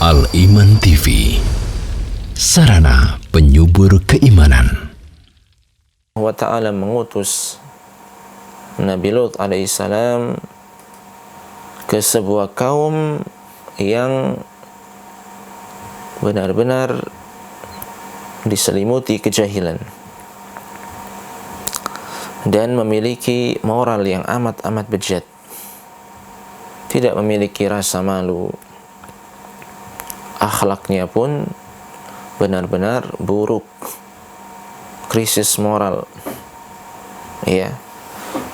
Al-Iman TV, sarana penyubur keimanan. Allah Ta'ala mengutus Nabi Lut alaihissalam ke sebuah kaum yang benar-benar diselimuti kejahilan dan memiliki moral yang amat-amat bejat, tidak memiliki rasa malu, akhlaknya pun benar-benar buruk, krisis moral. Ya,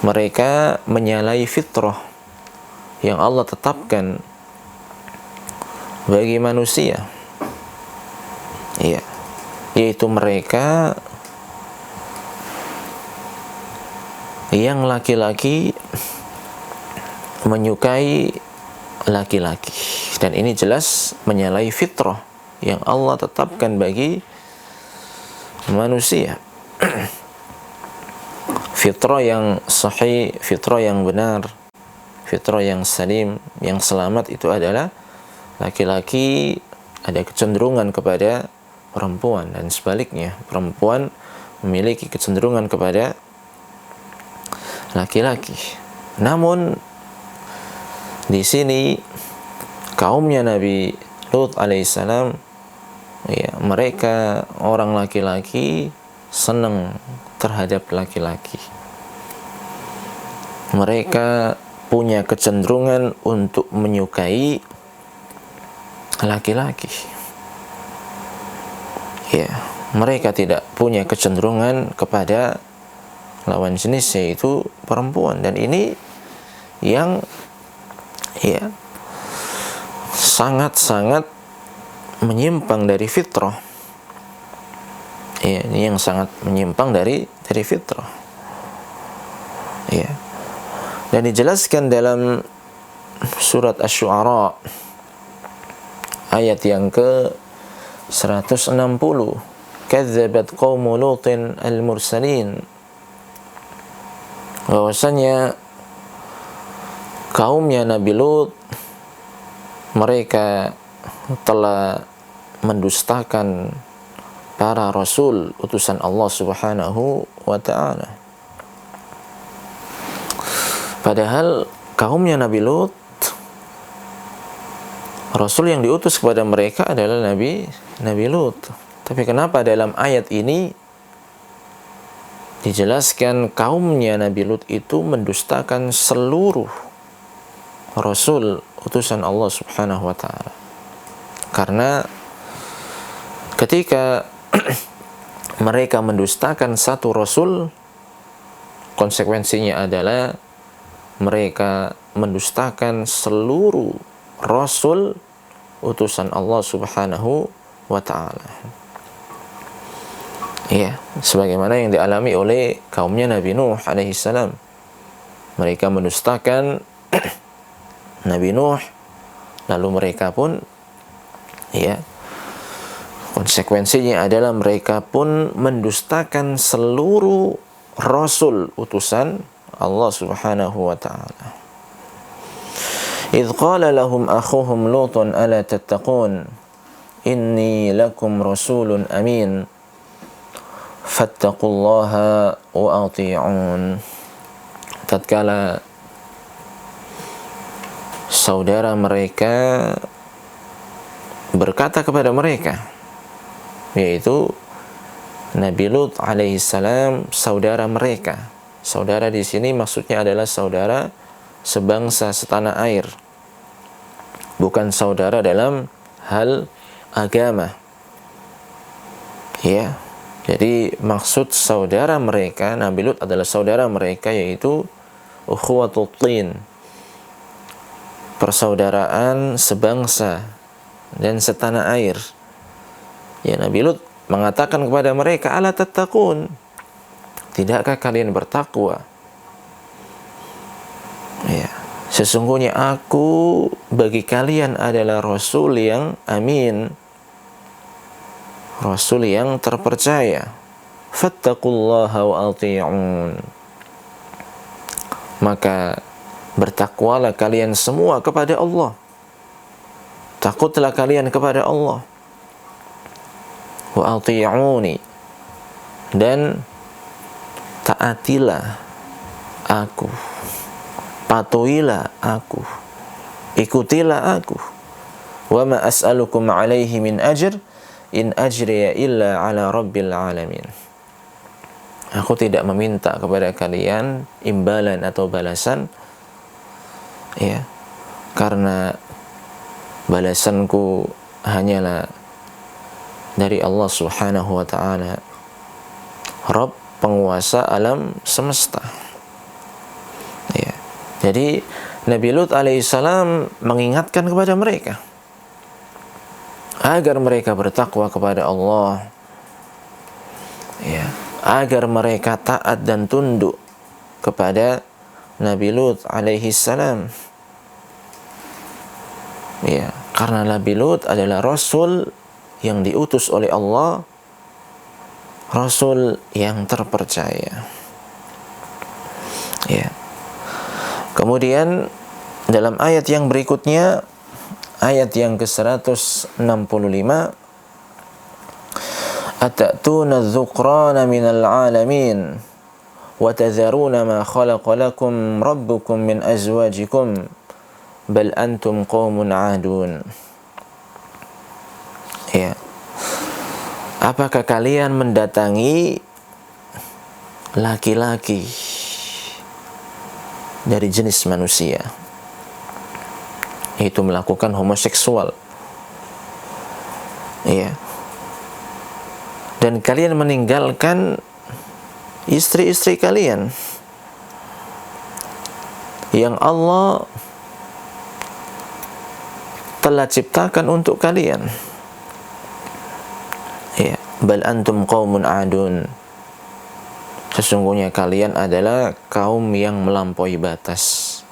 mereka menyalahi fitrah yang Allah tetapkan bagi manusia. Ya, yaitu mereka yang laki-laki menyukai laki-laki, dan ini jelas menyalahi fitrah yang Allah tetapkan bagi manusia. Fitrah yang sahih, fitrah yang benar, fitrah yang salim, yang selamat itu adalah laki-laki ada kecenderungan kepada perempuan, dan sebaliknya perempuan memiliki kecenderungan kepada laki-laki. Namun di sini kaumnya Nabi Lut alaihissalam, ya, mereka orang laki-laki senang terhadap laki-laki. Mereka punya kecenderungan untuk menyukai laki-laki. Ya, mereka tidak punya kecenderungan kepada lawan jenis, yaitu perempuan, dan ini yang ya sangat-sangat menyimpang dari fitrah. Ya, ini yang sangat menyimpang dari fitrah. Ya. Dan dijelaskan dalam surat Asy-Syu'ara ayat yang ke 160, kadzabat qaumu Lutin al-mursalin, bahwasanya kaumnya Nabi Lut mereka telah mendustakan para rasul utusan Allah Subhanahu wa ta'ala. Padahal kaumnya Nabi Lut, rasul yang diutus kepada mereka adalah Nabi Lut. Tapi kenapa dalam ayat ini dijelaskan kaumnya Nabi Lut itu mendustakan seluruh rasul utusan Allah Subhanahu wa ta'ala? Karena ketika mereka mendustakan satu rasul, konsekuensinya adalah mereka mendustakan seluruh rasul utusan Allah Subhanahu wa ta'ala. Ya, sebagaimana yang dialami oleh kaumnya Nabi Nuh alaihissalam. Mereka mendustakan Nabi Nuh, lalu mereka pun, ya, konsekuensinya adalah mereka pun mendustakan seluruh rasul utusan Allah Subhanahu wa ta'ala. إذ قال لهم أخوهم لوط ألا تتقون إني لكم رسول أمين فاتقوا الله وأطيعون. Tatkala saudara mereka berkata kepada mereka, yaitu Nabi Lut alaihissalam, saudara mereka. Saudara di sini maksudnya adalah saudara sebangsa setanah air, bukan saudara dalam hal agama. Ya, jadi maksud saudara mereka Nabi Lut adalah saudara mereka, yaitu ukhuwatul tin, persaudaraan sebangsa dan setanah air. Ya, Nabi Lut mengatakan kepada mereka, ala tattaqun, tidakkah kalian bertakwa? Ya, sesungguhnya aku bagi kalian adalah rasul yang amin, rasul yang terpercaya. Fattaqullaha wa ati'un, maka bertakwalah kalian semua kepada Allah, takutlah kalian kepada Allah. Wa ati'uni, dan taatilah aku, patuhilah aku, ikutilah aku. Wa ma as'alukum alaihi min ajr in ajriya illa ala rabbil alamin. Aku tidak meminta kepada kalian imbalan atau balasan, ya, karena balasanku hanyalah dari Allah Subhanahu wa ta'ala, Rabb, penguasa alam semesta. Ya. Jadi Nabi Lut alaihissalam mengingatkan kepada mereka agar mereka bertakwa kepada Allah, ya, agar mereka taat dan tunduk kepada Nabi Lut alaihissalam. Ya, karena Nabi Lut adalah Rasul yang diutus oleh Allah, Rasul yang terpercaya. Ya. Kemudian dalam ayat yang berikutnya, ayat yang ke-165, atatuna adh-dhukrana minal alamin wa tadharuna ma khalaqa lakum rabbukum min azwajikum bal antum qaumun adun. Ya. Apakah kalian mendatangi laki-laki dari jenis manusia, yaitu melakukan homoseksual, ya, dan kalian meninggalkan istri-istri kalian yang Allah telah ciptakan untuk kalian. Ya, bal antum qaumun adun. Sesungguhnya kalian adalah kaum yang melampaui batas.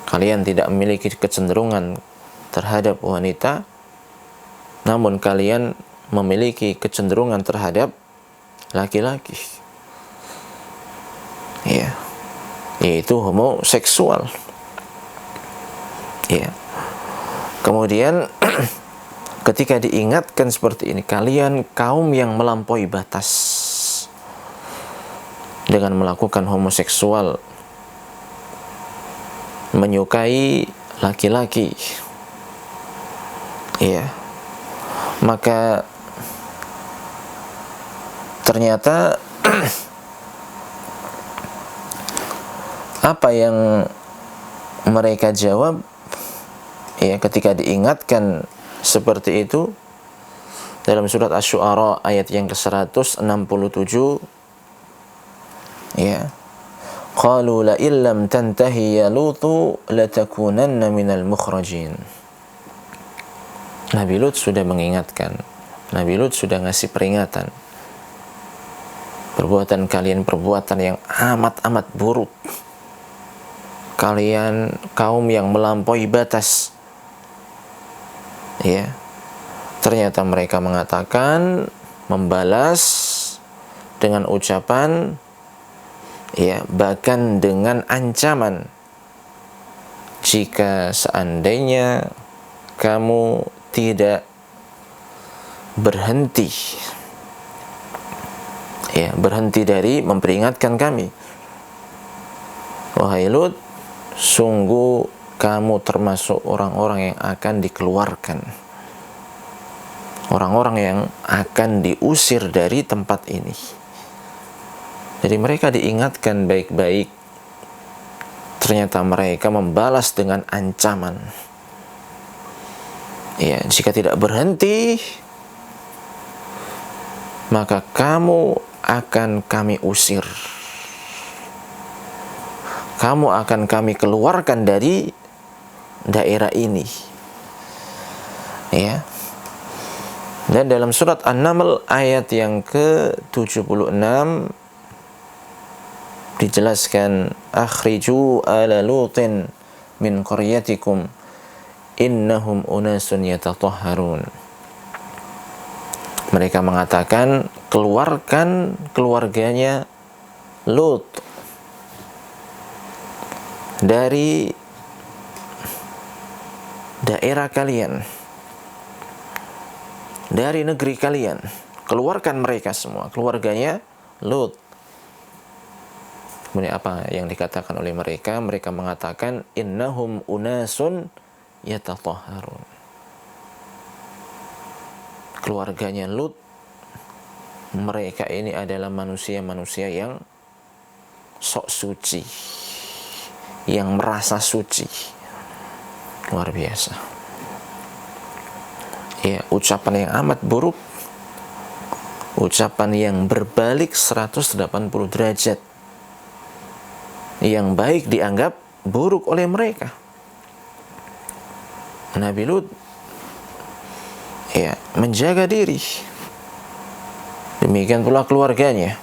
Kalian tidak memiliki kecenderungan terhadap wanita, namun kalian memiliki kecenderungan terhadap laki-laki. Ya, yaitu homoseksual. Ya. Kemudian ketika diingatkan seperti ini, kalian kaum yang melampaui batas dengan melakukan homoseksual, menyukai laki-laki, ya, maka ternyata apa yang mereka jawab, ya, ketika diingatkan seperti itu dalam surat Asy-Syu'ara ayat yang ke-167, ya, qalu la illam tantahi ya lutu latakunanna minal mukhrajin. Nabi Lut sudah mengingatkan, Nabi Lut sudah ngasih peringatan, perbuatan kalian perbuatan yang amat-amat buruk, kalian kaum yang melampaui batas. Ya, ternyata mereka mengatakan, membalas dengan ucapan, ya, bahkan dengan ancaman, jika seandainya kamu tidak berhenti, ya, berhenti dari memperingatkan kami, wahai Lut, sungguh kamu termasuk orang-orang yang akan dikeluarkan, orang-orang yang akan diusir dari tempat ini. Jadi mereka diingatkan baik-baik, ternyata mereka membalas dengan ancaman. Ya, jika tidak berhenti, maka kamu akan kami usir, kamu akan kami keluarkan dari daerah ini. Ya. Dan dalam surat An-Naml ayat yang ke-76 dijelaskan, akhriju ala lutin min qaryatikum innahum unasun yatatahharun. Mereka mengatakan, keluarkan keluarganya Lut dari daerah kalian. dari negeri kalian, keluarkan mereka semua, keluarganya Lut. Kemudian apa yang dikatakan oleh mereka? Mereka mengatakan innahum unasun yatatahharun. Keluarganya Lut, mereka ini adalah manusia-manusia yang sok suci, yang merasa suci. Luar biasa. Ya, ucapan yang amat buruk, ucapan yang berbalik 180 derajat. Yang baik dianggap buruk oleh mereka. Nabi Lut ya menjaga diri. Demikian pula keluarganya.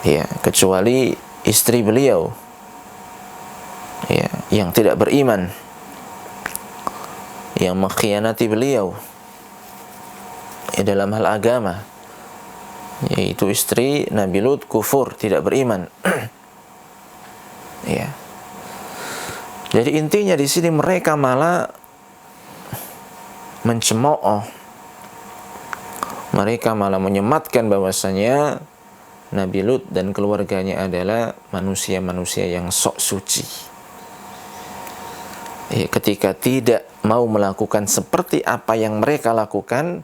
Ya, kecuali istri beliau ya, yang tidak beriman, yang mengkhianati beliau ya, dalam hal agama, yaitu istri Nabi Lut kufur, tidak beriman. Ya. Jadi intinya di sini mereka malah mencemooh. Mereka malah menyematkan bahwasanya Nabi Lut dan keluarganya adalah manusia-manusia yang sok suci. Ya, ketika tidak mau melakukan seperti apa yang mereka lakukan,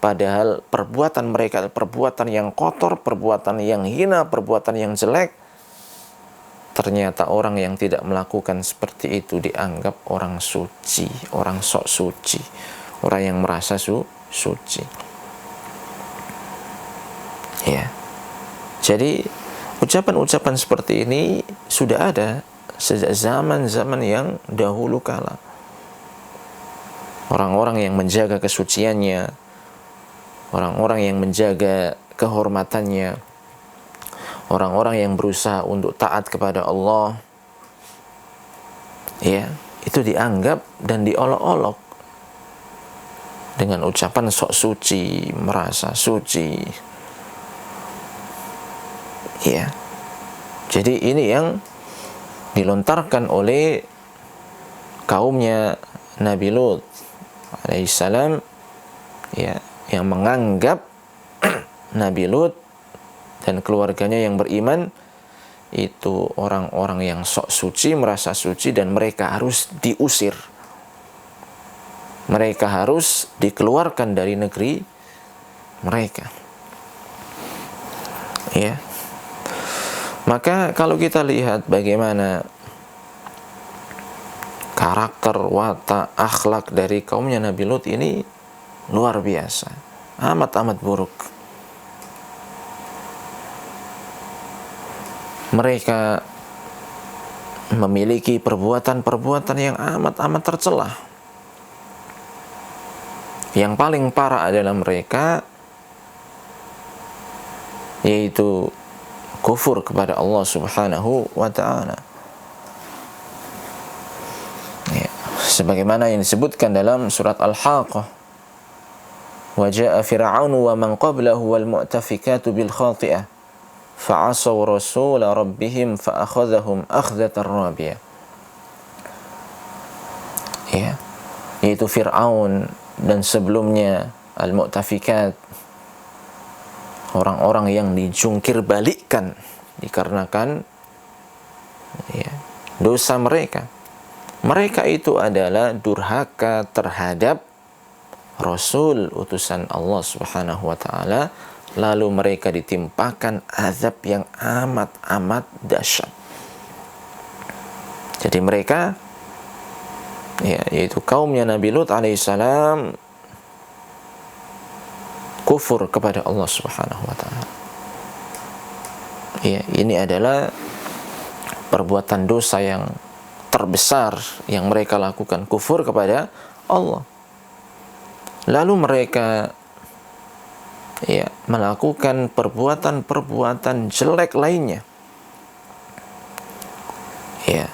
padahal perbuatan mereka adalah perbuatan yang kotor, perbuatan yang hina, perbuatan yang jelek. Ternyata orang yang tidak melakukan seperti itu dianggap orang suci, orang sok suci, orang yang merasa suci. Ya. Jadi ucapan-ucapan seperti ini sudah ada sejak zaman-zaman yang dahulu kala. Orang-orang yang menjaga kesuciannya, orang-orang yang menjaga kehormatannya, orang-orang yang berusaha untuk taat kepada Allah, ya, itu dianggap dan diolok-olok dengan ucapan sok suci, merasa suci. Ya. Jadi ini yang dilontarkan oleh kaumnya Nabi Lut alaihissalam, ya, yang menganggap Nabi Lut dan keluarganya yang beriman itu orang-orang yang sok suci, merasa suci, dan mereka harus diusir. Mereka harus dikeluarkan dari negeri mereka. Ya. Maka kalau kita lihat bagaimana karakter, watak, akhlak dari kaumnya Nabi Lut ini luar biasa, amat-amat buruk. Mereka memiliki perbuatan-perbuatan yang amat-amat tercela. Yang paling parah adalah mereka yaitu kufur kepada Allah Subhanahu wa ta'ala. Ya, sebagaimana yang disebutkan dalam surat Al-Haqqah, wa jaa fir'aunu wa man qablahu wal mu'tafikatu bil khati'ah fa'asaw rasula rabbihim fa'akhadhahum akhdatan rabiyah. Ya, yaitu Fir'aun dan sebelumnya al-mu'tafikat, orang-orang yang dijungkir balikkan dikarenakan ya, dosa mereka. Mereka itu adalah durhaka terhadap Rasul utusan Allah Subhanahu wa ta'ala, lalu mereka ditimpakan azab yang amat-amat dahsyat. Jadi mereka ya, yaitu kaumnya Nabi Lut alaihissalam kufur kepada Allah Subhanahu wa ta'ala. Ya, ini adalah perbuatan dosa yang terbesar yang mereka lakukan, kufur kepada Allah. Lalu mereka ya melakukan perbuatan-perbuatan jelek lainnya. Ya,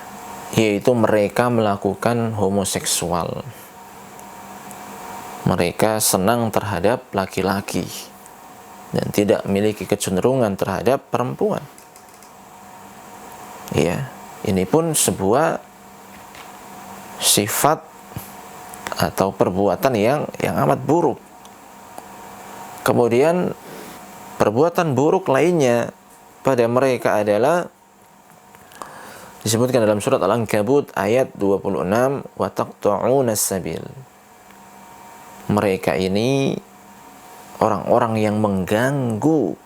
yaitu mereka melakukan homoseksual. Mereka senang terhadap laki-laki dan tidak memiliki kecenderungan terhadap perempuan. Ya, ini pun sebuah sifat atau perbuatan yang amat buruk. Kemudian perbuatan buruk lainnya pada mereka adalah disebutkan dalam surat Al-Ankabut ayat 26, wa taqta'una as-sabil. Mereka ini orang-orang yang mengganggu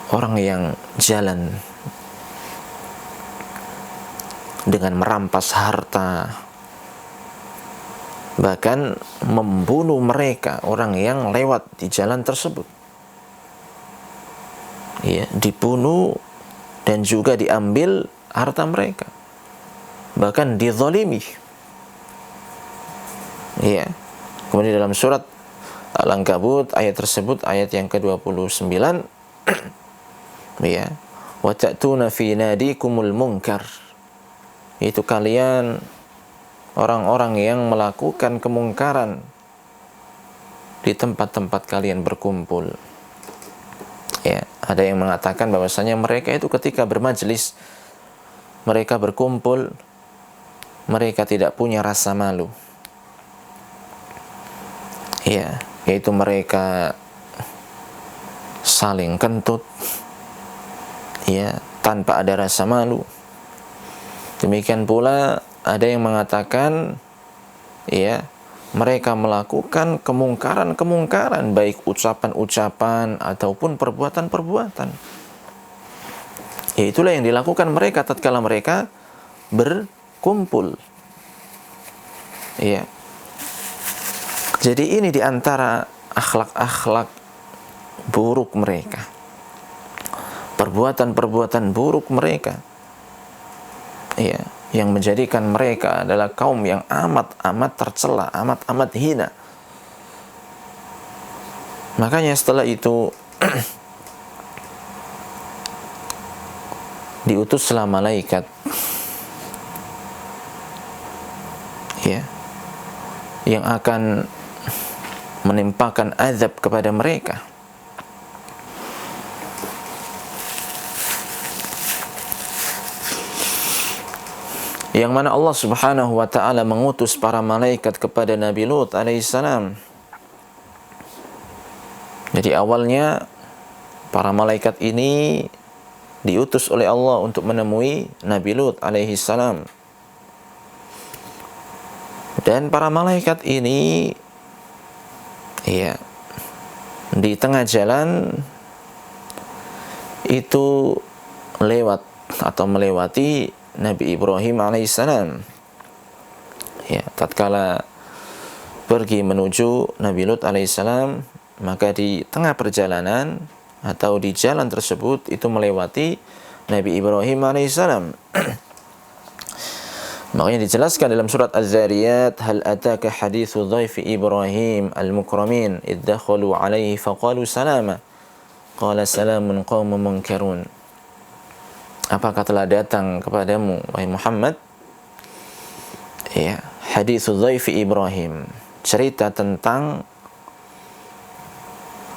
orang yang jalan dengan merampas harta, bahkan membunuh mereka, orang yang lewat di jalan tersebut. Ya, dibunuh dan juga diambil harta mereka, bahkan dizalimi. Ya. Kemudian dalam surat Al-Ankabut ayat tersebut, ayat yang ke-29, ya, wa ta'tuna fi nadikumul munkar. Itu kalian orang-orang yang melakukan kemungkaran di tempat-tempat kalian berkumpul. Ya, ada yang mengatakan bahwasanya mereka itu ketika bermajlis, mereka berkumpul, mereka tidak punya rasa malu. Ya, yaitu mereka saling kentut, ya, tanpa ada rasa malu. Demikian pula ada yang mengatakan, ya, mereka melakukan kemungkaran-kemungkaran, baik ucapan-ucapan ataupun perbuatan-perbuatan. Ya, itulah yang dilakukan mereka tatkala mereka berkumpul. Ya. Jadi ini diantara akhlak-akhlak buruk mereka, perbuatan-perbuatan buruk mereka. Ya, yang menjadikan mereka adalah kaum yang amat-amat tercela, amat-amat hina. Makanya setelah itu diutuslah malaikat, ya, yang akan menimpakan azab kepada mereka. Yang mana Allah Subhanahu wa ta'ala mengutus para malaikat kepada Nabi Lut alaihissalam. Jadi awalnya para malaikat ini diutus oleh Allah untuk menemui Nabi Lut alaihissalam. Dan para malaikat ini, ya, di tengah jalan itu lewat atau melewati Nabi Ibrahim alaihissalam. Ya, tatkala pergi menuju Nabi Lut alaihissalam, maka di tengah perjalanan atau di jalan tersebut itu melewati Nabi Ibrahim alaihissalam. Makanya dijelaskan dalam surat Az-Zariyat, hal ataka hadithu dhaifi Ibrahim al-mukramin idh dakhalu alaihi faqalu salama qala salamun qaumun munkarun. Apakah telah datang kepadamu, wahai Muhammad, ya, hadithu dhaifi Ibrahim, cerita tentang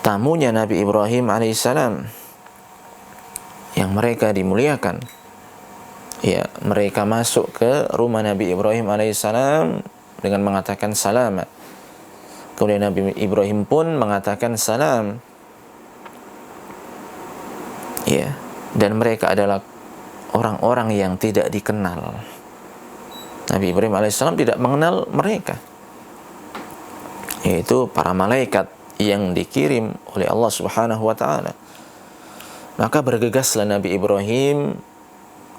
tamunya Nabi Ibrahim alaihissalam yang mereka dimuliakan. Ya, mereka masuk ke rumah Nabi Ibrahim alaihissalam dengan mengatakan salam. Kemudian Nabi Ibrahim pun mengatakan salam. Ya, dan mereka adalah orang-orang yang tidak dikenal. Nabi Ibrahim alaihissalam tidak mengenal mereka, yaitu para malaikat yang dikirim oleh Allah Subhanahu wa ta'ala. Maka bergegaslah Nabi Ibrahim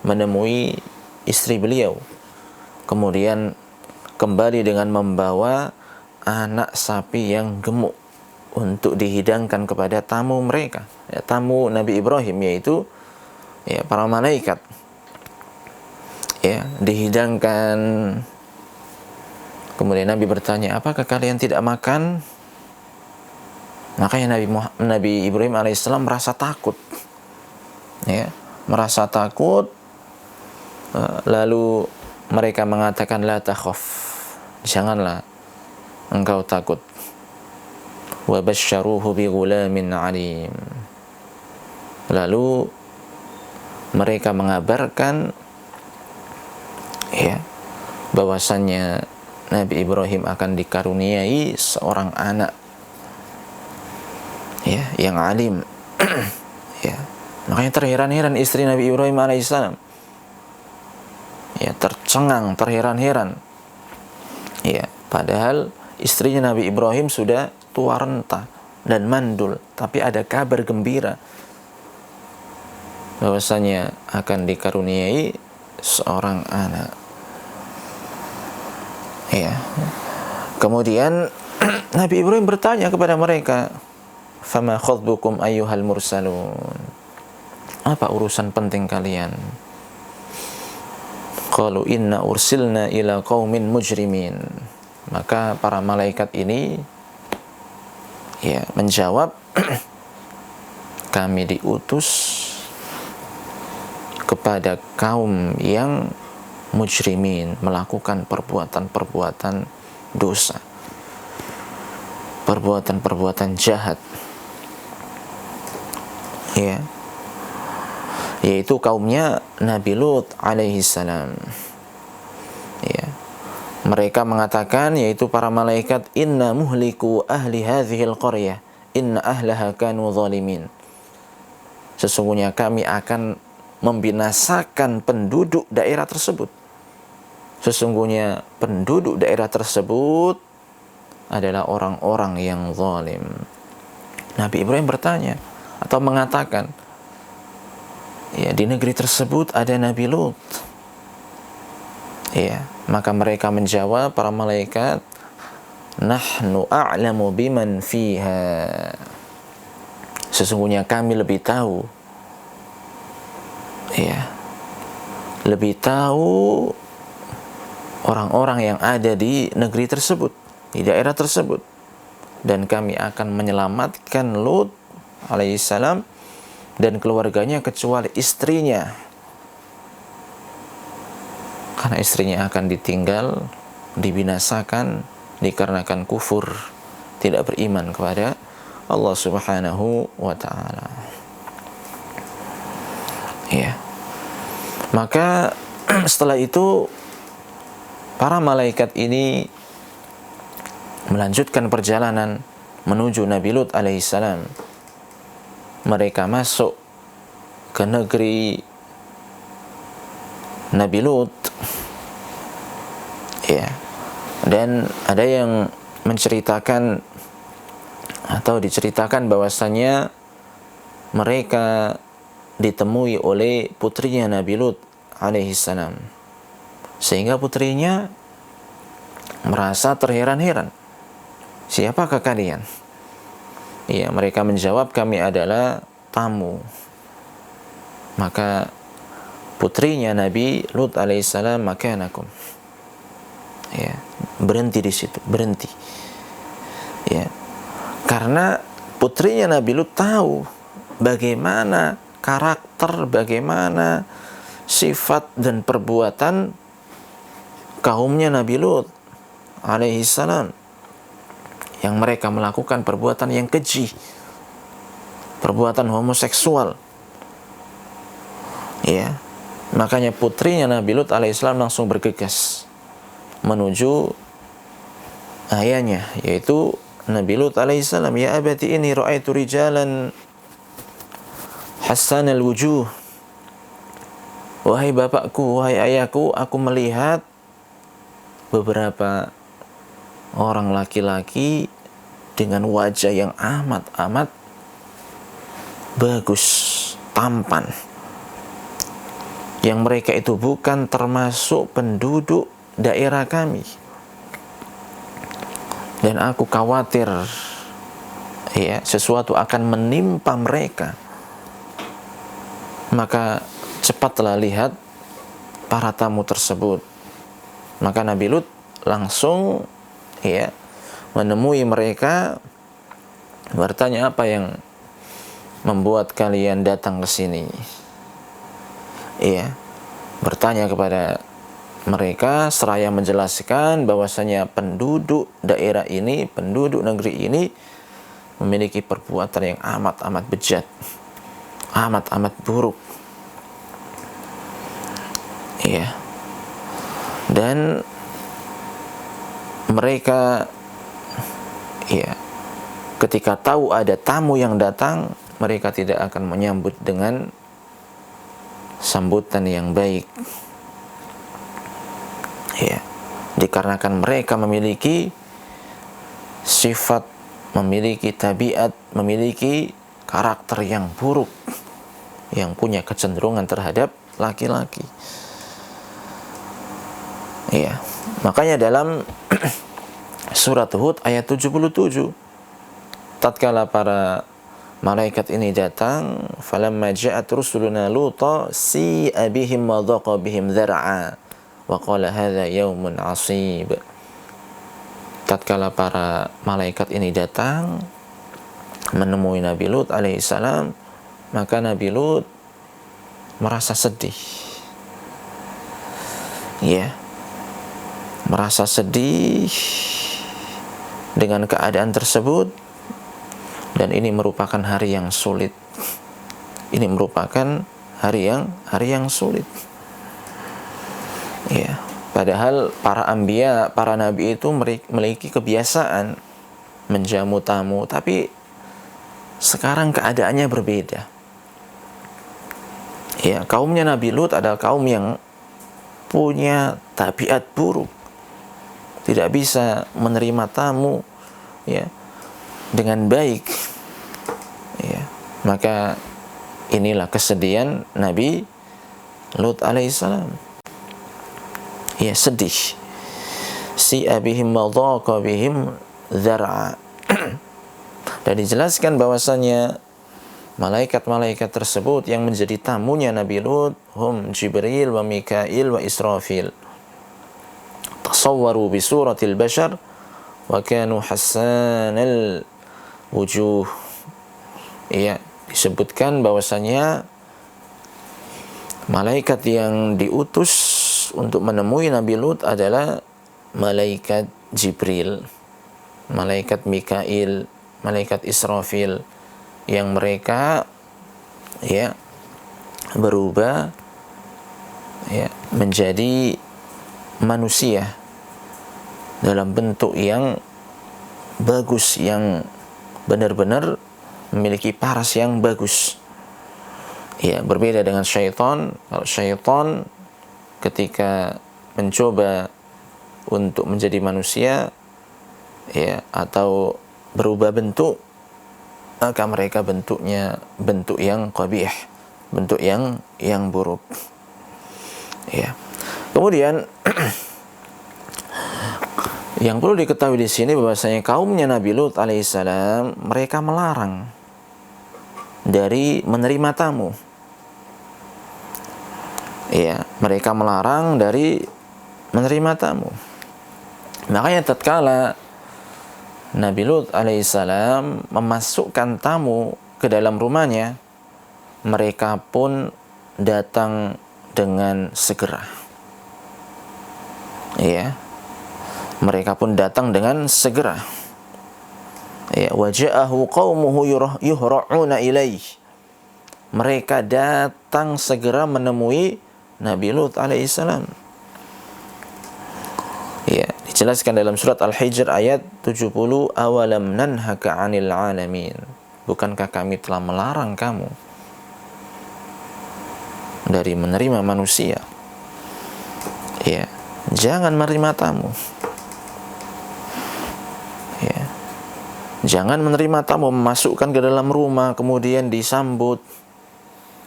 menemui istri beliau, kemudian kembali dengan membawa anak sapi yang gemuk untuk dihidangkan kepada tamu mereka, ya, tamu Nabi Ibrahim, yaitu, ya, para malaikat. Ya, dihidangkan. Kemudian Nabi bertanya, apakah kalian tidak makan? Makanya Nabi Ibrahim alaihissalam merasa takut, ya, merasa takut. Lalu mereka mengatakan, la takhaf, janganlah engkau takut. Wa basyaruhu bi ghulamin alim. Lalu mereka mengabarkan, ya, bahwasannya Nabi Ibrahim akan dikaruniai seorang anak, ya, yang alim. Ya, makanya terheran-heran istri Nabi Ibrahim alaihissalam, ya, tercengang, terheran-heran, ya, padahal istrinya Nabi Ibrahim sudah tua renta dan mandul, tapi ada kabar gembira bahwasanya akan dikaruniai seorang anak. Ya. Kemudian Nabi Ibrahim bertanya kepada mereka, "Fama khatbukum ayyuhal mursalun?" Apa urusan penting kalian? Qalu inna ursilna ila qaumin mujrimin. Maka para malaikat ini, ya, menjawab, kami diutus kepada kaum yang mujrimin, melakukan perbuatan-perbuatan dosa, perbuatan-perbuatan jahat, ya, yaitu kaumnya Nabi Lut alaihi salam. Ya. Mereka mengatakan, yaitu para malaikat, inna muhliku ahli hadhil qaryah inna ahlaha kanu zalimin. Sesungguhnya kami akan membinasakan penduduk daerah tersebut. Sesungguhnya penduduk daerah tersebut adalah orang-orang yang zalim. Nabi Ibrahim bertanya atau mengatakan, ya, di negeri tersebut ada Nabi Lut. Ya, maka mereka menjawab, para malaikat, nahnu a'lamu biman fiha. Sesungguhnya kami lebih tahu, ya, lebih tahu orang-orang yang ada di negeri tersebut, di daerah tersebut, dan kami akan menyelamatkan Lut alaihissalam dan keluarganya kecuali istrinya, karena istrinya akan ditinggal, dibinasakan dikarenakan kufur, tidak beriman kepada Allah Subhanahu wa ta'ala. Ya. Maka setelah itu para malaikat ini melanjutkan perjalanan menuju Nabi Lut alaihissalam. Mereka masuk ke negeri Nabi Lut, ya, dan ada yang menceritakan atau diceritakan bahwasanya mereka ditemui oleh putrinya Nabi Lut alaihissalam, sehingga putrinya merasa terheran-heran, siapakah kalian? Ya, mereka menjawab, kami adalah tamu. Maka putrinya Nabi Lut alaihissalam, makanakum, ya, berhenti di situ, berhenti, ya, karena putrinya Nabi Lut tahu bagaimana karakter, bagaimana sifat dan perbuatan kaumnya Nabi Lut alaihissalam, yang mereka melakukan perbuatan yang keji, perbuatan homoseksual. Ya, makanya putrinya Nabi Lut alaihissalam langsung bergegas menuju ayahnya, yaitu Nabi Lut alaihissalam. Ya abati inni ra'aitu rijalan hasanal wujuh. Wahai bapakku, wahai ayahku, aku melihat beberapa orang laki-laki dengan wajah yang amat-amat bagus, tampan, yang mereka itu bukan termasuk penduduk daerah kami, dan aku khawatir, ya, sesuatu akan menimpa mereka. Maka cepatlah lihat para tamu tersebut. Maka Nabi Lut langsung, ya, menemui mereka, bertanya, apa yang membuat kalian datang ke sini? Iya, bertanya kepada mereka seraya menjelaskan bahwasanya penduduk daerah ini, penduduk negeri ini memiliki perbuatan yang amat-amat bejat, amat-amat buruk. Iya. Dan mereka ya ketika tahu ada tamu yang datang, mereka tidak akan menyambut dengan sambutan yang baik. Ya, dikarenakan mereka memiliki sifat, memiliki tabiat, memiliki karakter yang buruk, yang punya kecenderungan terhadap laki-laki. Ya, makanya dalam surat Hud ayat 77, tatkala para malaikat ini datang, falamma ja'at rusuluna Luta si'a bihim wa dhaqa bihim dzar'a wa qala hadza yaumun 'asib. Tatkala para malaikat ini datang menemui Nabi Lut alaihissalam, maka Nabi Lut merasa sedih. Ya, merasa sedih dengan keadaan tersebut. Dan ini merupakan hari yang sulit. Ini merupakan hari yang sulit. Ya, padahal para anbiya, para nabi itu memiliki kebiasaan menjamu tamu, tapi sekarang keadaannya berbeda. Ya, kaumnya Nabi Lut adalah kaum yang punya tabiat buruk. Tidak bisa menerima tamu ya dengan baik. Ya, maka inilah kesedihan Nabi Lut alaihissalam. Ya, sedih. Si abihim madhaqa bihim dzar'a. Dan dijelaskan bahwasanya malaikat-malaikat tersebut yang menjadi tamunya Nabi Lut hum Jibril wa Mikail wa Israfil. Tasawwaru bi suratil bashar wa kanu hassanal wujuh. Ya, disebutkan bahwasanya malaikat yang diutus untuk menemui Nabi Lut adalah malaikat Jibril, malaikat Mikail, malaikat Israfil, yang mereka ya berubah ya menjadi manusia dalam bentuk yang bagus, yang benar-benar memiliki paras yang bagus. Ya, berbeda dengan syaitan. Kalau syaitan ketika mencoba untuk menjadi manusia ya atau berubah bentuk, maka mereka bentuknya bentuk yang qabih, bentuk yang buruk. Ya. Kemudian yang perlu diketahui di sini bahwasanya kaumnya Nabi Lut alaihissalam mereka melarang dari menerima tamu. Ya, mereka melarang dari menerima tamu. Makanya tatkala Nabi Lut alaihissalam memasukkan tamu ke dalam rumahnya, mereka pun datang dengan segera. Ya, mereka pun datang dengan segera. Ya, waja'ahu qaumuhu yuhra'una ilaih. Mereka datang segera menemui Nabi Lut alaihissalam. Ya, dijelaskan dalam surat Al-Hijr ayat 70, awalam nanhaka 'anil 'alamin. Bukankah kami telah melarang kamu dari menerima manusia? Ya, jangan menerima tamu. Ya. Jangan menerima tamu, memasukkan ke dalam rumah kemudian disambut.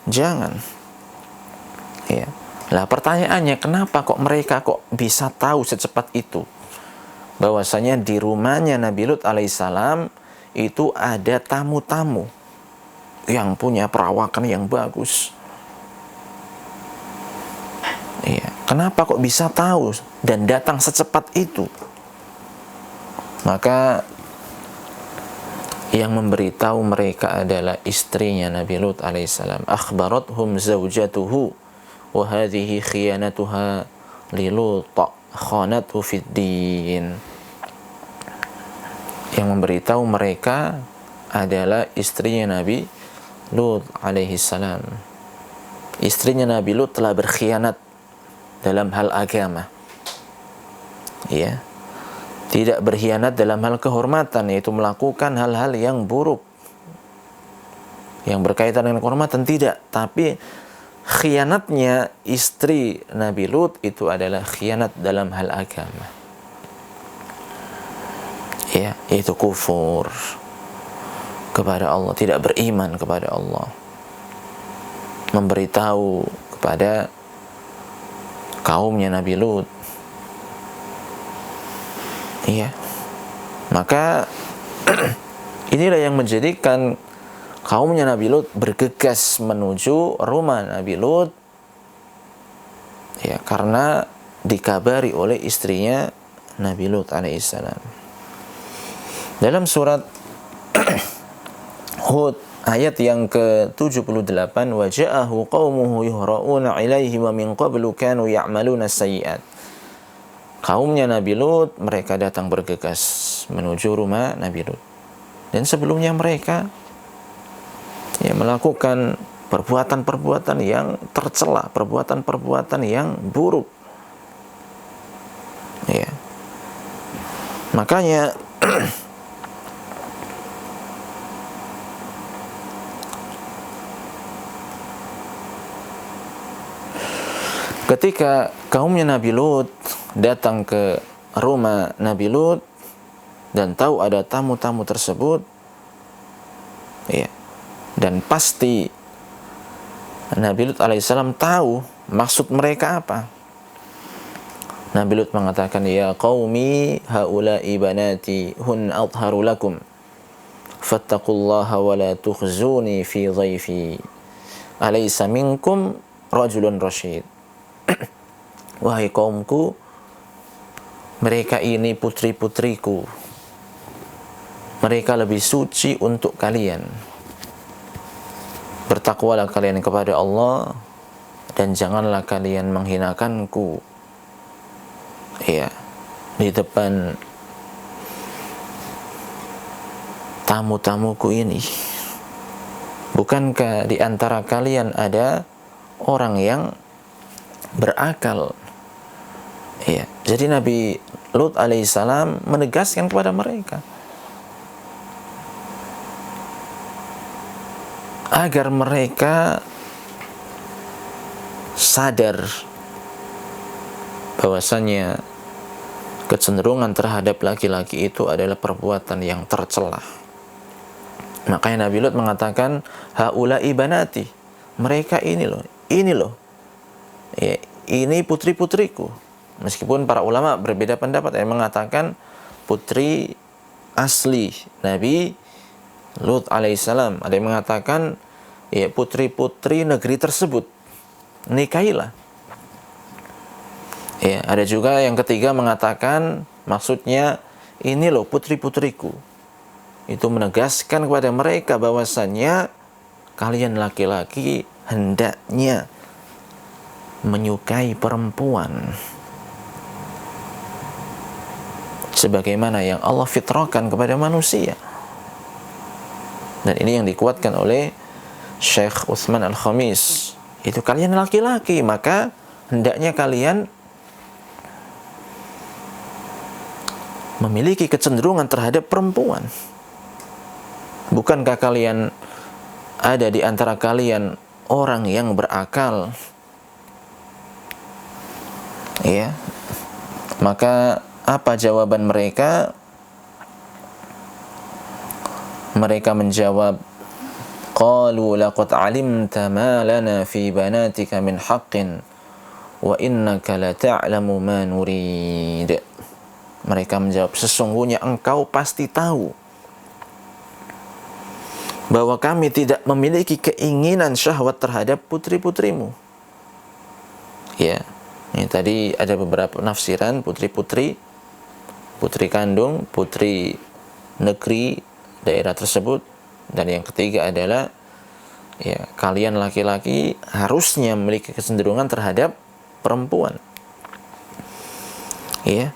Jangan. Ya. Lah pertanyaannya, kenapa kok mereka kok bisa tahu secepat itu bahwasanya di rumahnya Nabi Lut alaihissalam itu ada tamu-tamu yang punya perawakan yang bagus? Iya, kenapa kok bisa tahu dan datang secepat itu? Maka yang memberitahu mereka adalah istrinya Nabi Lut alaihissalam. Akhbarathum zawjatuhu wa hadhihi khiyanatuha li Lut khanathu fid din. Yang memberitahu mereka adalah istrinya Nabi Lut alaihissalam. Istrinya Nabi Lut telah berkhianat dalam hal agama. Ya. tidak berkhianat dalam hal kehormatan, yaitu melakukan hal-hal yang buruk yang berkaitan dengan kehormatan, tidak. Tapi khianatnya istri Nabi Lut itu adalah khianat dalam hal agama, ya, yaitu kufur kepada Allah, tidak beriman kepada Allah, memberitahu kepada kaumnya Nabi Lut. Iya. Maka inilah yang menjadikan kaumnya Nabi Lut bergegas menuju rumah Nabi Lut, ya, karena dikabari oleh istrinya Nabi Lut alaihissalam. Dalam surat Hud ayat yang ke-78, wa ja'ahu qaumuhu yuhra'una ilaihi wa min qablu kanu ya'maluna sayyi'at. Kaumnya Nabi Lut, mereka datang bergegas menuju rumah Nabi Lut. Dan sebelumnya mereka ya melakukan perbuatan-perbuatan yang tercela, perbuatan-perbuatan yang buruk. Ya. Makanya ketika kaumnya Nabi Lut datang ke rumah Nabi Lut dan tahu ada tamu-tamu tersebut, ya, dan pasti Nabi Lut alaihissalam tahu maksud mereka apa. Nabi Lut mengatakan, ya qaumi haula'i banati hun adharu lakum fattaqullaha wa la tukhzuni fi dhaifi alaysa minkum rajulun rasyid. Wahai kaumku, mereka ini putri-putriku, mereka lebih suci untuk kalian. Bertakwalah kalian kepada Allah dan janganlah kalian menghinakanku, ya, di depan tamu-tamuku ini. Bukankah di antara kalian ada orang yang berakal? Ya, jadi Nabi Lut alaihissalam menegaskan kepada mereka agar mereka sadar bahwasanya kecenderungan terhadap laki-laki itu adalah perbuatan yang tercela. Makanya Nabi Lut mengatakan, haula'i banati, mereka ini loh, ya, ini putri-putriku. Meskipun para ulama berbeda pendapat, yang mengatakan putri asli Nabi Lut alaihissalam, ada yang mengatakan ya putri-putri negeri tersebut, nikahilah. Ya, ada juga yang ketiga mengatakan maksudnya ini loh putri-putriku. Itu menegaskan kepada mereka bahwasannya kalian laki-laki hendaknya menyukai perempuan sebagaimana yang Allah fitrahkan kepada manusia. Dan ini yang dikuatkan oleh Syekh Utsman Al-Khamis. Itu kalian laki-laki, maka hendaknya kalian memiliki kecenderungan terhadap perempuan. Bukankah kalian ada di antara kalian orang yang berakal? Ya. Maka apa jawaban mereka? Mereka menjawab, qalu laqad alimta ma lana fi banatika min haqqin wa innaka la ta'lamu ma nurid. Mereka menjawab, sesungguhnya engkau pasti tahu bahwa kami tidak memiliki keinginan syahwat terhadap putri-putrimu. Ya, ini tadi ada beberapa penafsiran putri-putri, putri kandung, putri negeri daerah tersebut, dan yang ketiga adalah ya kalian laki-laki harusnya memiliki kecenderungan terhadap perempuan. Ya.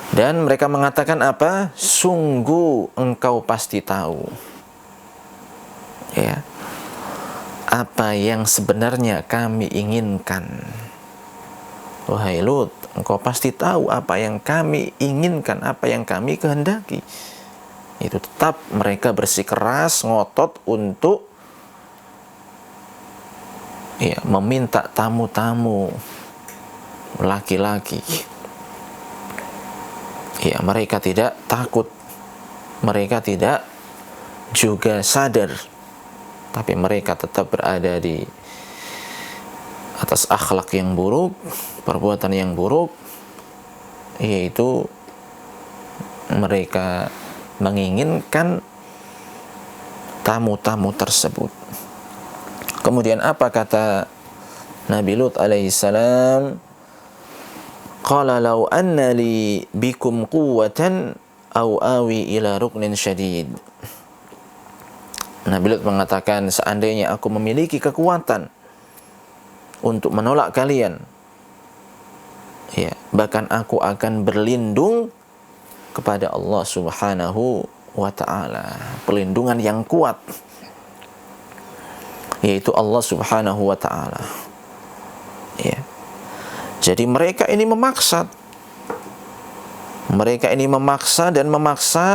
Dan mereka mengatakan apa? Sungguh engkau pasti tahu, ya, apa yang sebenarnya kami inginkan. Wahai Lut engkau pasti tahu apa yang kami inginkan, apa yang kami kehendaki. Itu tetap mereka bersikeras, ngotot untuk meminta tamu-tamu laki-laki. Mereka tidak takut, mereka tidak juga sadar, tapi mereka tetap berada di atas akhlak yang buruk, perbuatan yang buruk, yaitu mereka menginginkan tamu-tamu tersebut. Kemudian apa kata Nabi Lut alaihissalam? Qala law anna li bikum quwwatan aw awi ila ruknin syadid. Nabi Lut mengatakan, seandainya aku memiliki kekuatan untuk menolak kalian, bahkan aku akan berlindung kepada Allah Subhanahu wa ta'ala, perlindungan yang kuat, yaitu Allah Subhanahu wa ta'ala. Jadi mereka ini memaksa dan memaksa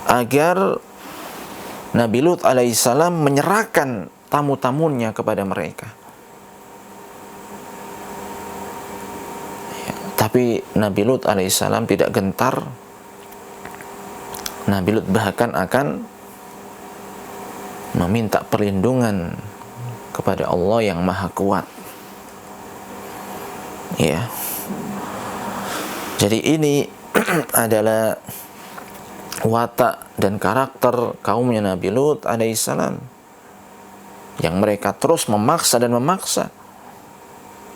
agar Nabi Lut alaihissalam menyerahkan tamu-tamunya kepada mereka. Tapi Nabi Lut alaihissalam tidak gentar. Nabi Lut bahkan akan meminta perlindungan kepada Allah yang Maha Kuat. Jadi ini adalah watak dan karakter kaumnya Nabi Lut alaihissalam, yang mereka terus memaksa dan memaksa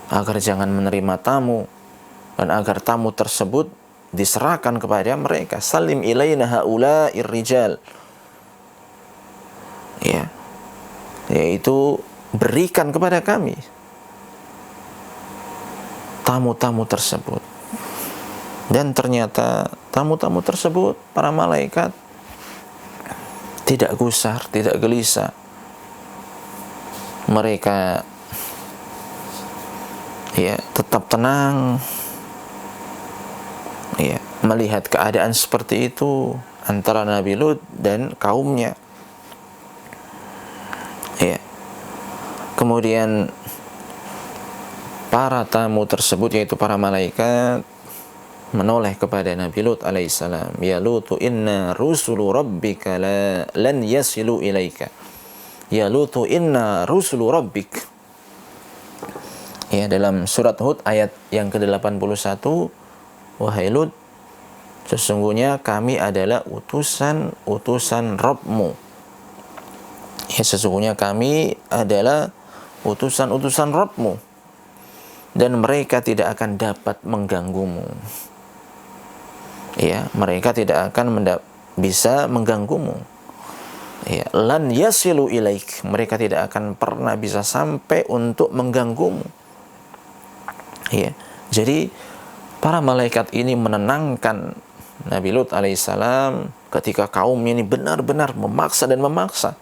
agar jangan menerima tamu, dan agar tamu tersebut diserahkan kepada mereka. Salim ilaina haula'ir rijal, yaitu berikan kepada kami tamu-tamu tersebut. Dan ternyata tamu-tamu tersebut, para malaikat, tidak gusar, tidak gelisah. Mereka tetap tenang melihat keadaan seperti itu antara Nabi Lut dan kaumnya. Kemudian para tamu tersebut, yaitu para malaikat, menoleh kepada Nabi Lut alaihissalam. Ya Lutu inna rusulu rabbika lan yasilu ilaika. Ya Lutu inna rusulu rabbik. Dalam surat Hud ayat yang ke-81, wahai Lut, sesungguhnya kami adalah utusan Rabbmu. Sesungguhnya kami adalah utusan Rabbmu, dan mereka tidak akan dapat mengganggumu. Mereka tidak akan bisa mengganggumu. Lan yasilu ilaik, mereka tidak akan pernah bisa sampai untuk mengganggumu. Jadi para malaikat ini menenangkan Nabi Lut alaihissalam ketika kaumnya ini benar-benar memaksa dan memaksa.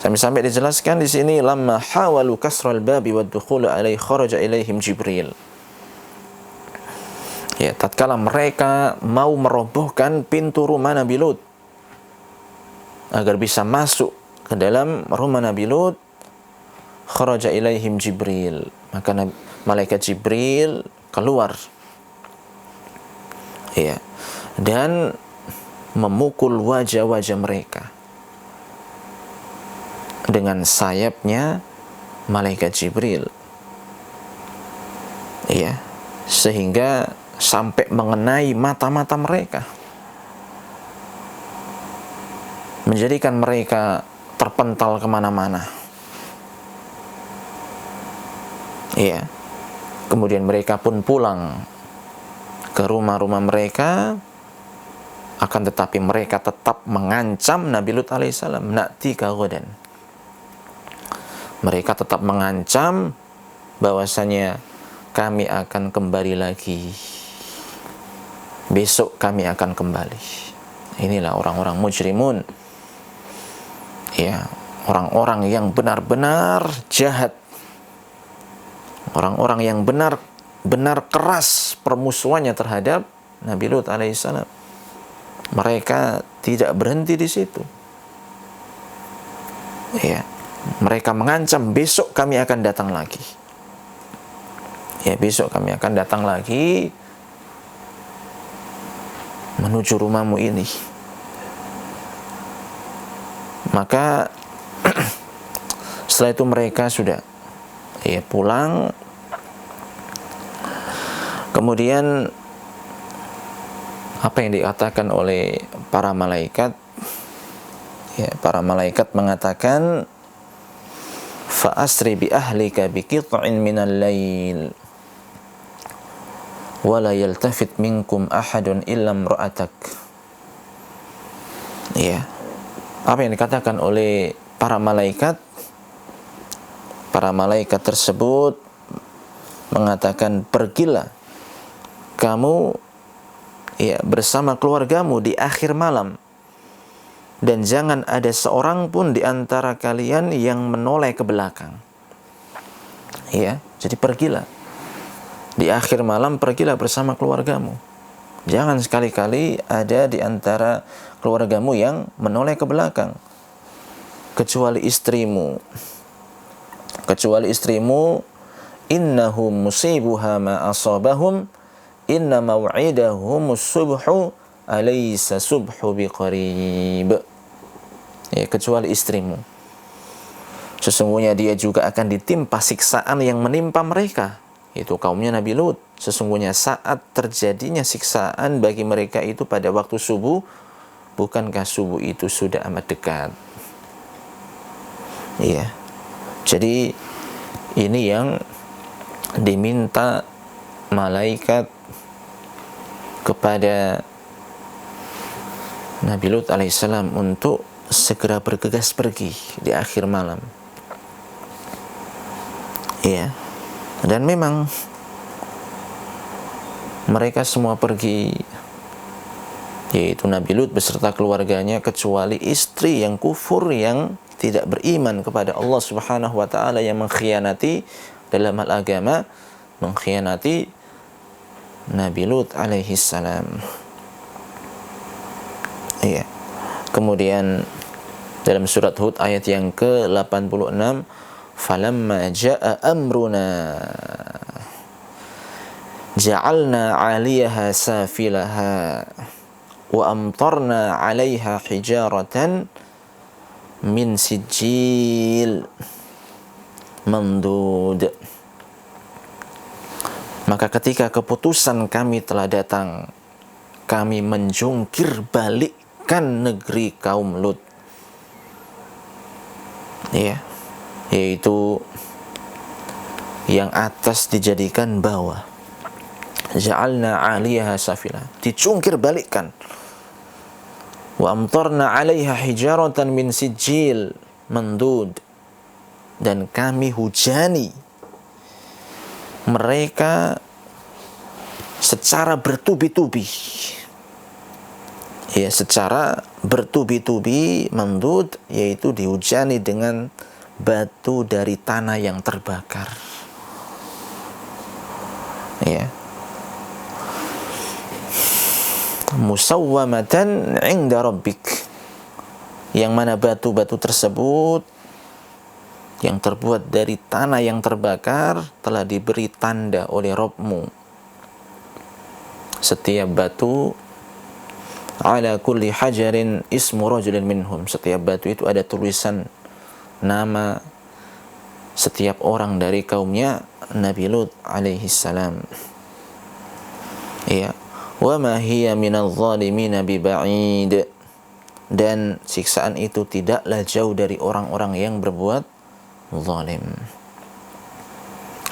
Sampai dijelaskan di sini, lamma hawalu kasral babi wad dukhul alaihi kharaja ilaihim Jibril. Tatkala mereka mau merobohkan pintu rumah Nabi Lut agar bisa masuk ke dalam rumah Nabi Lut, kharaja ilaihim Jibril, maka malaikat Jibril keluar dan memukul wajah-wajah mereka dengan sayapnya malaikat Jibril, sehingga sampai mengenai mata-mata mereka, menjadikan mereka terpental kemana-mana. Kemudian mereka pun pulang ke rumah-rumah mereka, akan tetapi mereka tetap mengancam Nabi Lut alaihissalam, na'tika ghadan. Mereka tetap mengancam bahwasanya kami akan kembali lagi, besok kami akan kembali. Inilah orang-orang mujrimun, orang-orang yang benar-benar jahat, orang-orang yang benar-benar keras permusuhannya terhadap Nabi Lut alaihissalam. Mereka tidak berhenti di situ. Ya, mereka mengancam, besok kami akan datang lagi. Ya, besok kami akan datang lagi menuju rumahmu ini. Maka setelah itu mereka sudah pulang. Kemudian apa yang dikatakan oleh para malaikat? Para malaikat mengatakan, fa asri bi ahlika bi qit'in minal lail wa la yaltafit minkum ahadun illa imra'atak. Apa yang dikatakan oleh para malaikat? Para malaikat tersebut mengatakan, pergilah kamu bersama keluargamu di akhir malam, dan jangan ada seorang pun di antara kalian yang menoleh ke belakang. Jadi pergilah di akhir malam, pergilah bersama keluargamu. Jangan sekali-kali ada di antara keluargamu yang menoleh ke belakang, kecuali istrimu. Innahum musibuha ma asabahum inna maw'idahumus subhu alaysa subhu biqarib. Kecuali istrimu, sesungguhnya dia juga akan ditimpa siksaan yang menimpa mereka, itu kaumnya Nabi Lut. Sesungguhnya saat terjadinya siksaan bagi mereka itu pada waktu subuh, bukankah subuh itu sudah amat dekat? Jadi ini yang diminta malaikat kepada Nabi Lut alaihissalam untuk segera bergegas pergi di akhir malam. Dan memang mereka semua pergi, yaitu Nabi Lut beserta keluarganya, kecuali istri yang kufur, yang tidak beriman kepada Allah Subhanahu wa taala, yang mengkhianati dalam hal agama, mengkhianati Nabi Lut alaihi salam. Kemudian dalam surat Hud ayat yang ke-86, falamma jaa amruna ja'alna 'aliyaha safilaha wa amtarna 'alaiha hijaratan min sijil mandud. Maka ketika keputusan kami telah datang, kami menjungkir balikkan negeri kaum Lut, yaitu yang atas dijadikan bawah. Ja'alna 'aliyaha safila, dicungkir balikkan. Wa amtarna 'alaiha hijaratan min sijil mandud, dan kami hujani mereka secara bertubi-tubi. Secara bertubi-tubi, mandud, yaitu dihujani dengan batu dari tanah yang terbakar. Musawwamatan 'inda rabbik, yang mana batu-batu tersebut yang terbuat dari tanah yang terbakar telah diberi tanda oleh Rabbmu. Setiap batu, ala kulli hajarin ismu rajulin minhum, setiap batu itu ada tulisan nama setiap orang dari kaumnya Nabi Lut alaihi salam. Wa ma hiya minadh dhalimina biba'id, dan siksaan itu tidaklah jauh dari orang-orang yang berbuat zalim.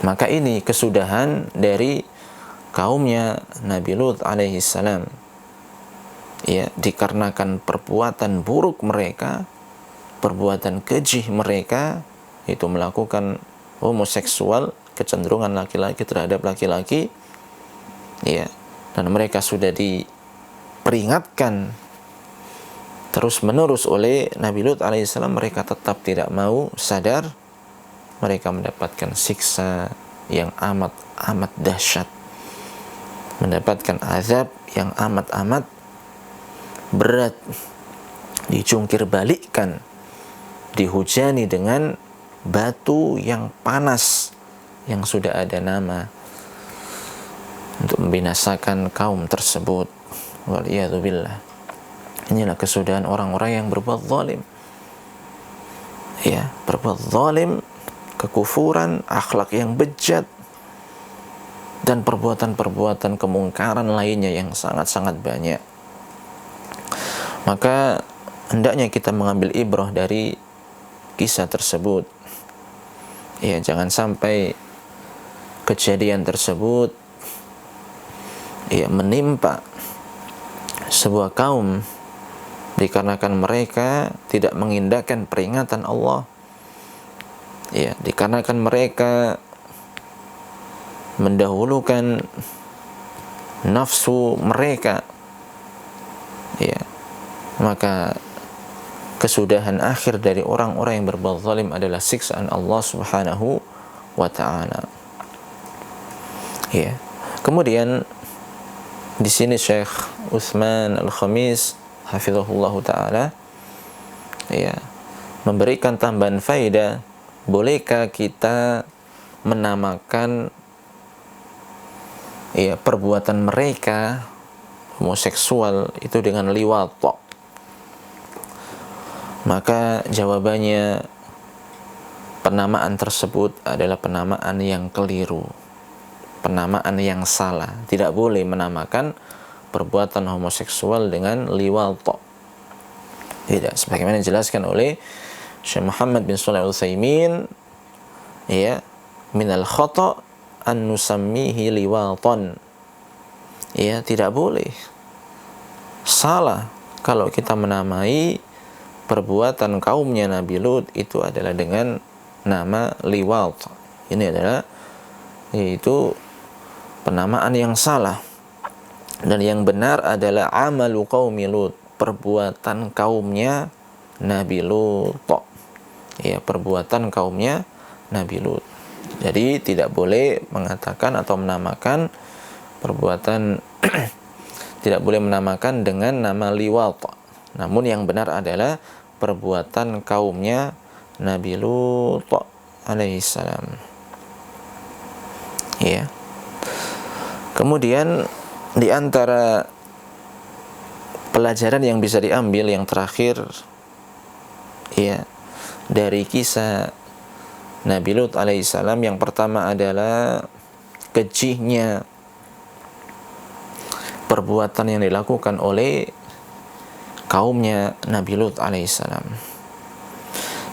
Maka ini kesudahan dari kaumnya Nabi Lut alaihi salam. Dikarenakan perbuatan buruk mereka, perbuatan keji mereka, itu melakukan homoseksual, kecenderungan laki-laki terhadap laki-laki, dan mereka sudah diperingatkan terus menerus oleh Nabi Lut alaihissalam, mereka tetap tidak mau sadar, mereka mendapatkan siksa yang amat dahsyat, mendapatkan azab yang amat berat, dicungkir balikkan, dihujani dengan batu yang panas yang sudah ada nama untuk membinasakan kaum tersebut. Waliyadzubillah. Inilah kesudahan orang-orang yang berbuat zalim. Ya, berbuat zalim, kekufuran, akhlak yang bejat, dan perbuatan-perbuatan kemungkaran lainnya yang sangat-sangat banyak. Maka hendaknya kita mengambil ibrah dari kisah tersebut. Ya, jangan sampai kejadian tersebut ya menimpa sebuah kaum dikarenakan mereka tidak mengindahkan peringatan Allah, ya, dikarenakan mereka mendahulukan nafsu mereka, ya, maka kesudahan akhir dari orang-orang yang berbuat zalim adalah siksaan Allah Subhanahu wa ta'ala. Ya. Kemudian di sini Syekh Utsman Al-Khamis hafizahullahu ta'ala ya memberikan tambahan faedah, bolehkah kita menamakan ya perbuatan mereka homoseksual itu dengan liwat? Maka jawabannya, penamaan tersebut adalah penamaan yang keliru, penamaan yang salah. Tidak boleh menamakan perbuatan homoseksual dengan liwat. Tidak, sebagaimana dijelaskan oleh Syekh Muhammad bin Shalih Al-Utsaimin, ya, minal khata' an nusammihi liwatan. Ya, tidak boleh, salah kalau kita menamai perbuatan kaumnya Nabi Lut itu adalah dengan nama liwat. Ini adalah yaitu penamaan yang salah. Dan yang benar adalah amalu qaumi Lut, perbuatan kaumnya Nabi Lut. Ya, perbuatan kaumnya Nabi Lut. Jadi tidak boleh mengatakan atau menamakan perbuatan tidak boleh menamakan dengan nama liwat. Namun yang benar adalah perbuatan kaumnya Nabi Lut alaihissalam. Ya. Kemudian di antara pelajaran yang bisa diambil yang terakhir ya dari kisah Nabi Lut alaihissalam, yang pertama adalah kejihnya perbuatan yang dilakukan oleh kaumnya Nabi Lut alaihissalam.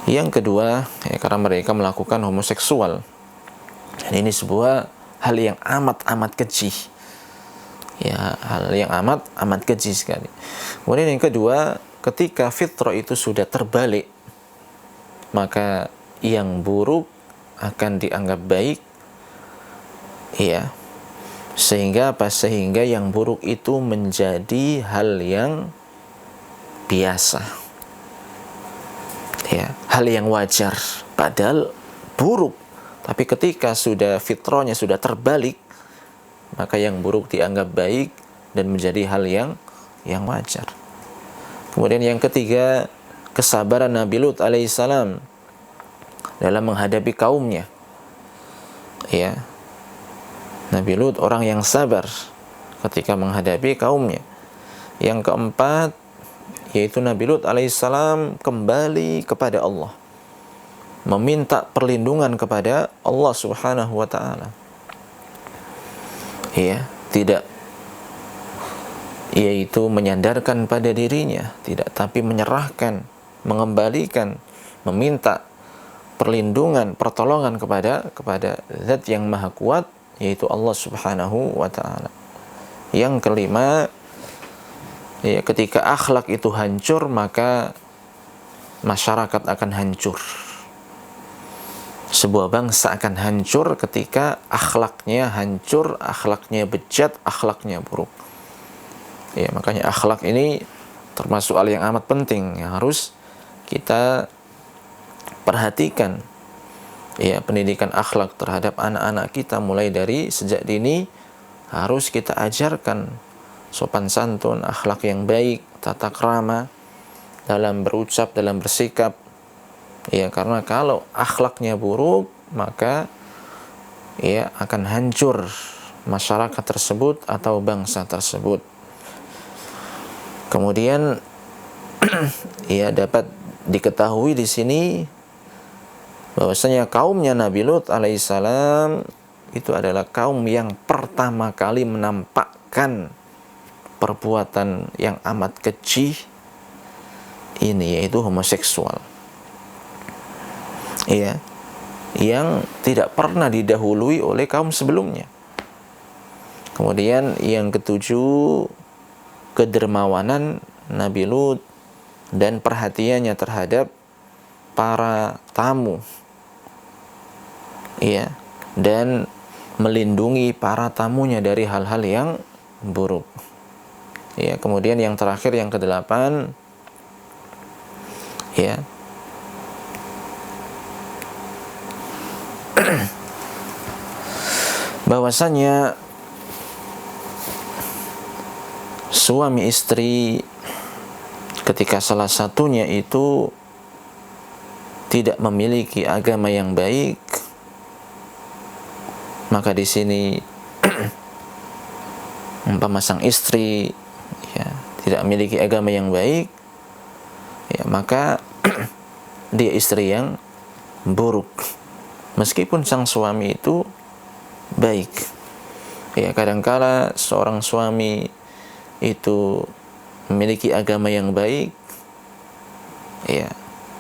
Yang kedua, ya, karena mereka melakukan homoseksual. Dan ini sebuah hal yang amat keji. Ya, hal yang amat keji sekali. Kemudian yang kedua, ketika fitrah itu sudah terbalik, maka yang buruk akan dianggap baik. Ya. Sehingga apa? Sehingga yang buruk itu menjadi hal yang biasa. Ya, hal yang wajar, padahal buruk. Tapi ketika sudah fitrahnya sudah terbalik, maka yang buruk dianggap baik dan menjadi hal yang wajar. Kemudian yang ketiga, kesabaran Nabi Lut alaihissalam dalam menghadapi kaumnya. Ya, Nabi Lut orang yang sabar ketika menghadapi kaumnya. Yang keempat, yaitu Nabi Lut alaihissalam kembali kepada Allah, meminta perlindungan kepada Allah Subhanahu wa ta'ala. Ya, tidak yaitu menyandarkan pada dirinya, tidak, tapi menyerahkan, mengembalikan, meminta perlindungan, pertolongan kepada Zat yang Maha Kuat, yaitu Allah Subhanahu wa ta'ala. Yang kelima, ya, ketika akhlak itu hancur, maka masyarakat akan hancur. Sebuah bangsa akan hancur ketika akhlaknya hancur, akhlaknya bejat, akhlaknya buruk. Ya, makanya akhlak ini termasuk hal yang amat penting yang harus kita perhatikan. Ya, pendidikan akhlak terhadap anak-anak kita mulai dari sejak dini harus kita ajarkan sopan santun, akhlak yang baik, tata krama dalam berucap, dalam bersikap. Ya, karena kalau akhlaknya buruk, maka ya akan hancur masyarakat tersebut atau bangsa tersebut. Kemudian ya dapat diketahui di sini bahwasanya kaumnya Nabi Lut alaihissalam itu adalah kaum yang pertama kali menampakkan perbuatan yang amat keji ini, yaitu homoseksual. Ya, yang tidak pernah didahului oleh kaum sebelumnya. Kemudian yang ketujuh, kedermawanan Nabi Lut dan perhatiannya terhadap para tamu, ya, dan melindungi para tamunya dari hal-hal yang buruk. Ya, kemudian yang terakhir, yang kedelapan, ya, bahwasanya suami istri ketika salah satunya itu tidak memiliki agama yang baik, maka di sini umpama sang istri ya tidak memiliki agama yang baik, ya maka dia istri yang buruk meskipun sang suami itu baik. Ya, kadangkala seorang suami itu memiliki agama yang baik, ya,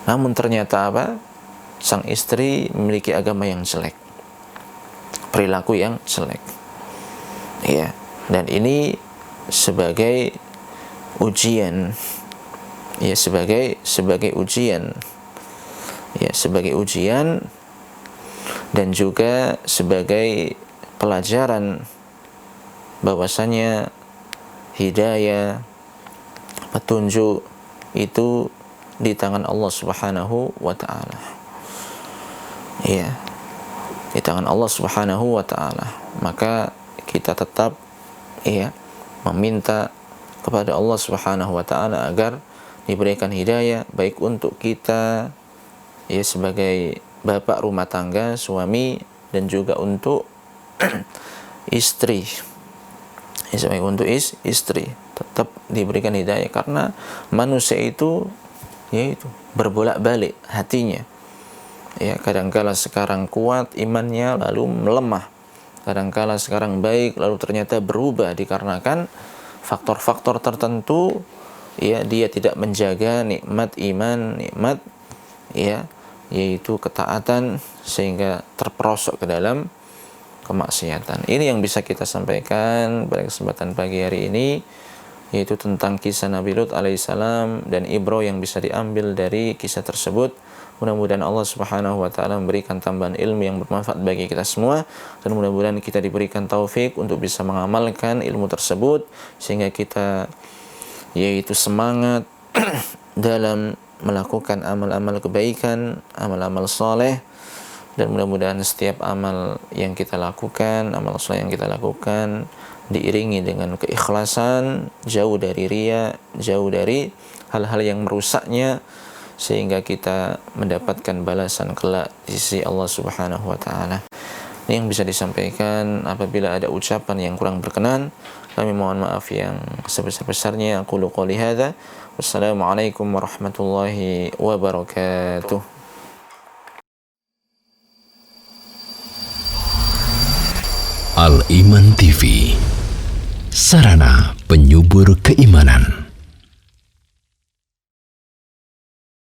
namun ternyata apa? Sang istri memiliki agama yang jelek, perilaku yang jelek. Ya, dan ini sebagai ujian, ya, sebagai ujian, ya, sebagai ujian dan juga sebagai pelajaran bahwasanya hidayah, petunjuk itu di tangan Allah Subhanahu wa taala. Ya, di tangan Allah Subhanahu wa taala. Maka kita tetap ya meminta kepada Allah Subhanahu wa taala agar diberikan hidayah baik untuk kita ya sebagai bapak rumah tangga, suami, dan juga untuk istri. Ya, sebagai untuk istri tetap diberikan hidayah, karena manusia itu yaitu berbolak-balik hatinya. Ya, kadangkala sekarang kuat imannya lalu melemah. Kadangkala sekarang baik lalu ternyata berubah dikarenakan faktor-faktor tertentu, ya, dia tidak menjaga nikmat iman, nikmat ya yaitu ketaatan, sehingga terperosok ke dalam kemaksiatan. Ini yang bisa kita sampaikan pada kesempatan pagi hari ini, yaitu tentang kisah Nabi Lut alaihissalam dan ibro yang bisa diambil dari kisah tersebut. Mudah-mudahan Allah Subhanahu wa taala memberikan tambahan ilmu yang bermanfaat bagi kita semua, dan mudah-mudahan kita diberikan taufik untuk bisa mengamalkan ilmu tersebut sehingga kita yaitu semangat dalam melakukan amal-amal kebaikan, amal-amal soleh, dan mudah-mudahan setiap amal yang kita lakukan, amal soleh yang kita lakukan diiringi dengan keikhlasan, jauh dari riya, jauh dari hal-hal yang merusaknya, sehingga kita mendapatkan balasan kelak di sisi Allah Subhanahu wa taala. Ini yang bisa disampaikan. Apabila ada ucapan yang kurang berkenan, kami mohon maaf yang sebesar-besarnya. Aqulu qouli hadza. Wassalamualaikum warahmatullahi wabarakatuh. Al-Iman TV, sarana penyubur keimanan.